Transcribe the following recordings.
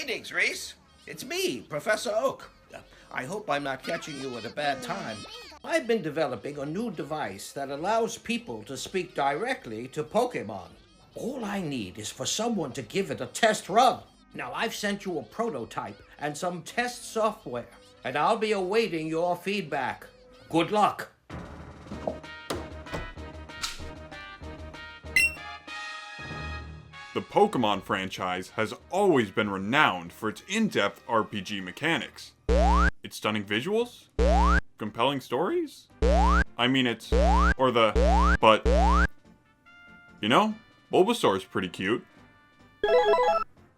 Greetings, Reese. It's me, Professor Oak. I hope I'm not catching you at a bad time. I've been developing a new device that allows people to speak directly to Pokemon. All I need is for someone to give it a test run. Now, I've sent you a prototype and some test software, and I'll be awaiting your feedback. Good luck. The Pokemon franchise has always been renowned for its in-depth RPG mechanics. Its stunning visuals? Compelling stories? But, you know, Bulbasaur's pretty cute.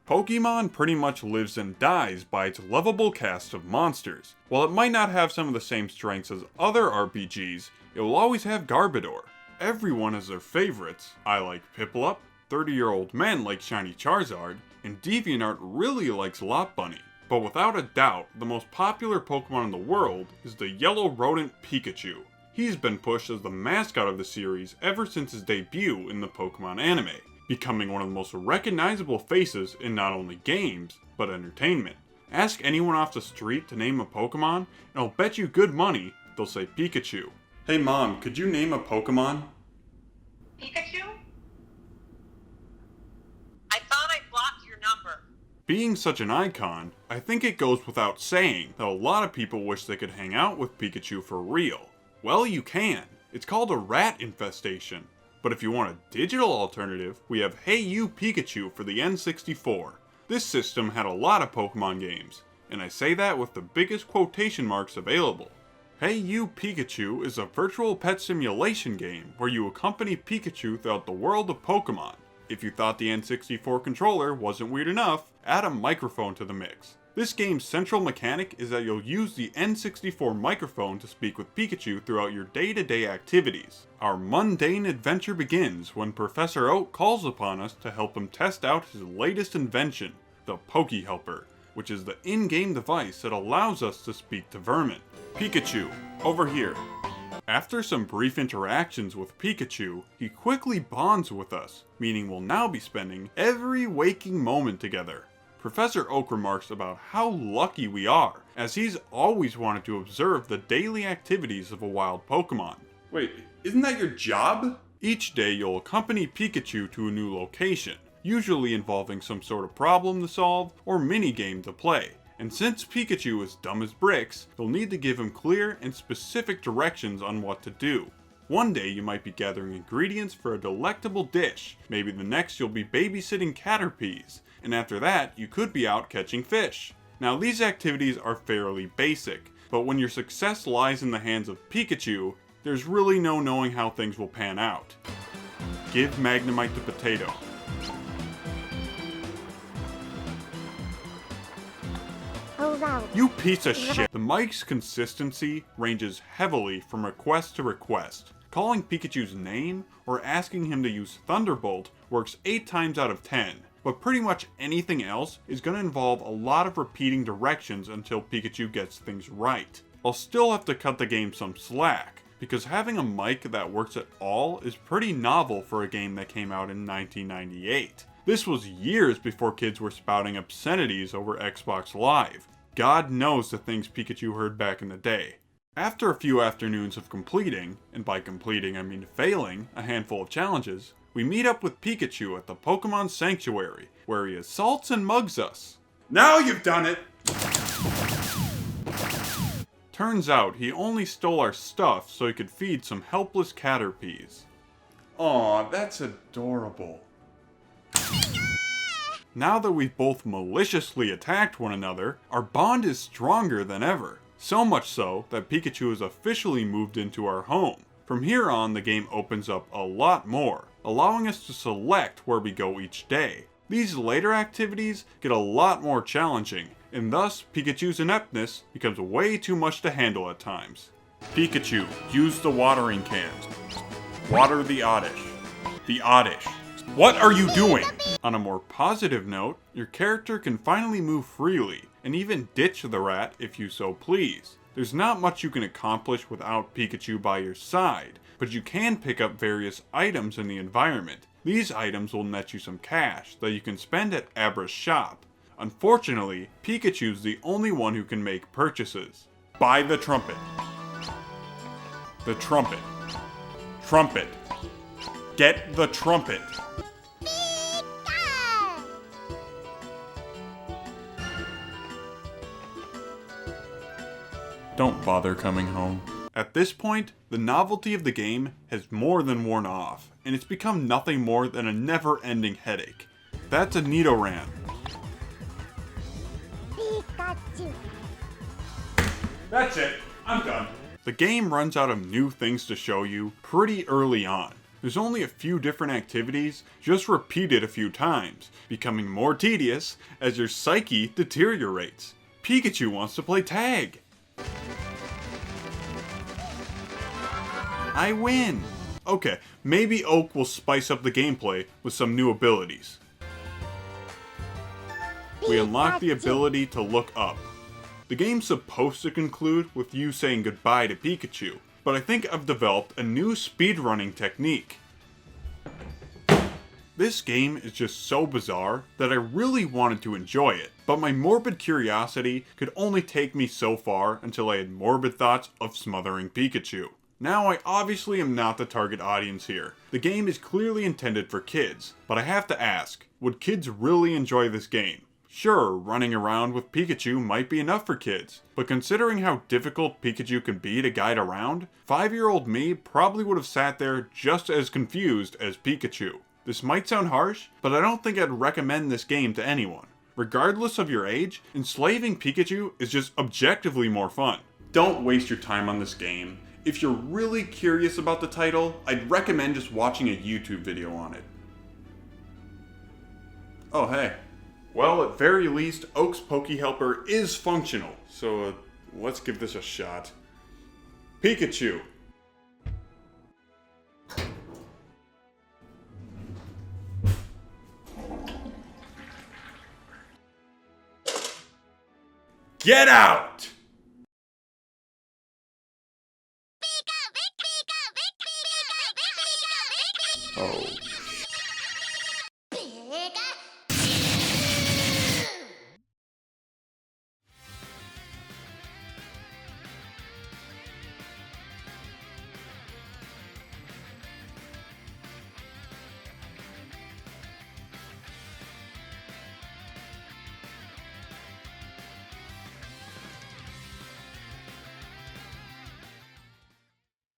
Pokemon pretty much lives and dies by its lovable cast of monsters. While it might not have some of the same strengths as other RPGs, it will always have Garbodor. Everyone has their favorites. I like Piplup, 30-year-old men like Shiny Charizard, and DeviantArt really likes Lot Bunny. But without a doubt, the most popular Pokemon in the world is the yellow rodent Pikachu. He's been pushed as the mascot of the series ever since his debut in the Pokemon anime, becoming one of the most recognizable faces in not only games, but entertainment. Ask anyone off the street to name a Pokemon, and I'll bet you good money they'll say Pikachu. Hey Mom, could you name a Pokemon? Pikachu? I thought I blocked your number. Being such an icon, I think it goes without saying that a lot of people wish they could hang out with Pikachu for real. Well, you can. It's called a rat infestation. But if you want a digital alternative, we have Hey You Pikachu for the N64. This system had a lot of Pokemon games, and I say that with the biggest quotation marks available. Hey You Pikachu is a virtual pet simulation game where you accompany Pikachu throughout the world of Pokemon. If you thought the N64 controller wasn't weird enough, add a microphone to the mix. This game's central mechanic is that you'll use the N64 microphone to speak with Pikachu throughout your day-to-day activities. Our mundane adventure begins when Professor Oak calls upon us to help him test out his latest invention, the PokeHelper, which is the in-game device that allows us to speak to vermin. Pikachu, over here. After some brief interactions with Pikachu, he quickly bonds with us, meaning we'll now be spending every waking moment together. Professor Oak remarks about how lucky we are, as he's always wanted to observe the daily activities of a wild Pokemon. Wait, isn't that your job? Each day you'll accompany Pikachu to a new location, usually involving some sort of problem to solve or mini-game to play. And since Pikachu is dumb as bricks, you'll need to give him clear and specific directions on what to do. One day you might be gathering ingredients for a delectable dish, maybe the next you'll be babysitting Caterpies, and after that you could be out catching fish. Now these activities are fairly basic, but when your success lies in the hands of Pikachu, there's really no knowing how things will pan out. Give Magnemite the potato. You piece of shit! The mic's consistency ranges heavily from request to request. Calling Pikachu's name or asking him to use Thunderbolt works 8 times out of 10, but pretty much anything else is going to involve a lot of repeating directions until Pikachu gets things right. I'll still have to cut the game some slack, because having a mic that works at all is pretty novel for a game that came out in 1998. This was years before kids were spouting obscenities over Xbox Live. God knows the things Pikachu heard back in the day. After a few afternoons of completing, and by completing I mean failing, a handful of challenges, we meet up with Pikachu at the Pokemon Sanctuary, where he assaults and mugs us. Now you've done it! Turns out he only stole our stuff so he could feed some helpless Caterpies. Aw, that's adorable. Now that we've both maliciously attacked one another, our bond is stronger than ever. So much so that Pikachu has officially moved into our home. From here on, the game opens up a lot more, allowing us to select where we go each day. These later activities get a lot more challenging, and thus Pikachu's ineptness becomes way too much to handle at times. Pikachu, use the watering cans. Water the Oddish. The Oddish. What are you doing? On a more positive note, your character can finally move freely, and even ditch the rat if you so please. There's not much you can accomplish without Pikachu by your side, but you can pick up various items in the environment. These items will net you some cash that you can spend at Abra's shop. Unfortunately, Pikachu's the only one who can make purchases. Buy the trumpet. The trumpet. Trumpet. Get the trumpet. Don't bother coming home. At this point, the novelty of the game has more than worn off, and it's become nothing more than a never-ending headache. That's a Nidoran. Pikachu. That's it. I'm done. The game runs out of new things to show you pretty early on. There's only a few different activities, just repeated a few times, becoming more tedious as your psyche deteriorates. Pikachu wants to play tag. I win! Okay, maybe Oak will spice up the gameplay with some new abilities. We unlock the ability to look up. The game's supposed to conclude with you saying goodbye to Pikachu, but I think I've developed a new speedrunning technique. This game is just so bizarre that I really wanted to enjoy it, but my morbid curiosity could only take me so far until I had morbid thoughts of smothering Pikachu. Now, I obviously am not the target audience here. The game is clearly intended for kids, but I have to ask, would kids really enjoy this game? Sure, running around with Pikachu might be enough for kids, but considering how difficult Pikachu can be to guide around, 5-year-old me probably would have sat there just as confused as Pikachu. This might sound harsh, but I don't think I'd recommend this game to anyone. Regardless of your age, enslaving Pikachu is just objectively more fun. Don't waste your time on this game. If you're really curious about the title, I'd recommend just watching a YouTube video on it. Oh hey. Well, at very least, Oak's Pokehelper is functional, so let's give this a shot. Pikachu! Get out! Oh.